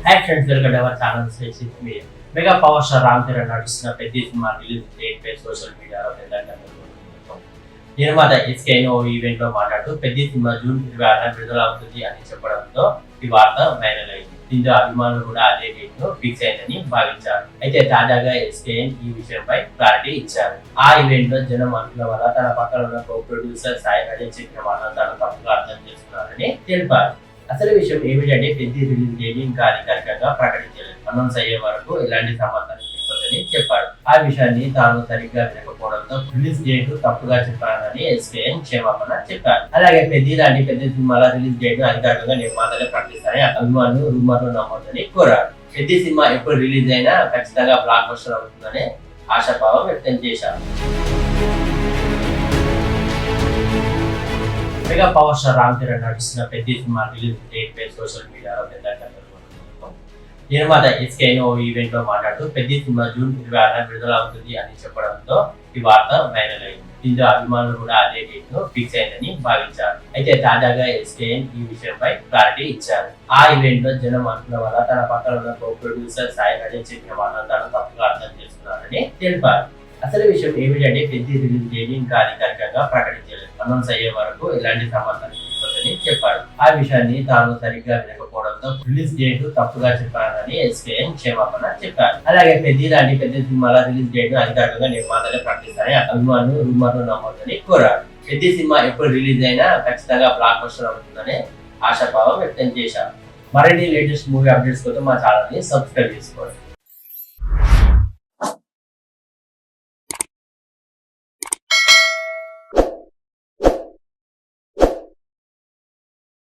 Hi friends, welcome to our channel space media. Mega power star Ram Charan నటిస్తున్న పెద్ద cinema release date పై social మీడియాలో నిర్మాత SKN ఓ event లో మాట్లాడుతూ పెద్ద సినిమా జూన్ 26న విడుదల అవుతుంది అని చెప్పడంతో ఈ వార్త వైరల్ అయింది. దీంతో అభిమానులు కూడా అదే డేట్ ను ఫిక్స్ అయిందని భావించారు. అయితే తాజాగా ఎస్కేఎన్ ఈ విషయంపై క్లారిటీ ఇచ్చారు. ఆ ఈవెంట్ లో జనం అనుకున్న వల్ల తన పక్కన ఉన్న కో ప్రొడ్యూసర్ సాయి అజయ్ చెప్పిన వాళ్ళ తను తప్పుగా అర్థం చేసుకున్నారని తెలిపారు. అసలు విషయం ఏమిటంటే పెద్ద రిలీజ్ డేట్ ఇంకా అధికారికంగా ప్రకటించలేదు. అనౌన్స్ అయ్యే వరకు ఎలాంటి సమాచారం చెప్పదని చెప్పాడు. ఆ విషయాన్ని తాను సరిగ్గా వినకపోవడంతో రిలీజ్ డేట్ తప్పుగా చెప్పానని ఎస్కేఎన్ క్షమాపణ చెప్పారు. అలాగే పెద్ద సినిమాల రిలీజ్ డేట్ ను అధికారికంగా నిర్మాతలే ప్రకటిస్తారని అభిమానులు రూమర్లు నమ్మొద్దని కోరారు. పెద్ద సినిమా ఎప్పుడు రిలీజ్ అయినా ఖచ్చితంగా బ్లాక్ బస్టర్ అవుతుందని ఆశాభావం వ్యక్తం చేశారు. Mega power star Ram Charan నటిస్తున్న పెద్ద సినిమా రిలీజ్ డేట్ పై సోషల్ మీడియాలో నిర్మాత ఎస్కేఎన్ ఓ ఈవెంట్ లో మాట్లాడుతూ పెద్ద సినిమా జూన్ 26న విడుదల అవుతుంది అని చెప్పడంతో ఈ వార్త వైరల్ అయింది. దీంతో అభిమానులు కూడా అదే డేట్ ను ఫిక్స్ అయిందని భావించారు. అయితే తాజాగా ఎస్కేఎన్ ఈ విషయంపై క్లారిటీ ఇచ్చారు. ఆ ఈవెంట్ లో జనం అనుకున్న వల్ల తన పక్కన ఉన్న కో ప్రొడ్యూసర్ సాయి అజయ్ చెప్పిన వాళ్ళ తను తప్పుగా అర్థం చేసుకున్నారని తెలిపారు. అసలు విషయం ఏమిటంటే పెద్ద రిలీజ్ డేట్ ఇంకా అధికారికంగా ప్రకటించలేదు. అనౌన్స్ అయ్యే వరకు ఎలాంటి సమాచారం చెప్పదని చెప్పాడు. ఆ విషయాన్ని తాను సరిగ్గా వినకపోవడంతో రిలీజ్ డేట్ తప్పుగా చెప్పానని ఎస్కేఎన్ క్షమాపణ చెప్పారు. అలాగే పెద్ద సినిమాల రిలీజ్ డేట్ ను అధికారికంగా నిర్మాతలే ప్రకటిస్తారని అభిమానులు రూమర్లు నమ్మొద్దని కోరారు. పెద్ద సినిమా ఎప్పుడు రిలీజ్ అయినా ఖచ్చితంగా బ్లాక్ బస్టర్ అవుతుందని ఆశాభావం వ్యక్తం చేశారు. మరిన్ని లేటెస్ట్ మూవీ అప్డేట్స్ కోసం మా ఛానల్ ని సబ్స్క్రైబ్ చేసుకోండి.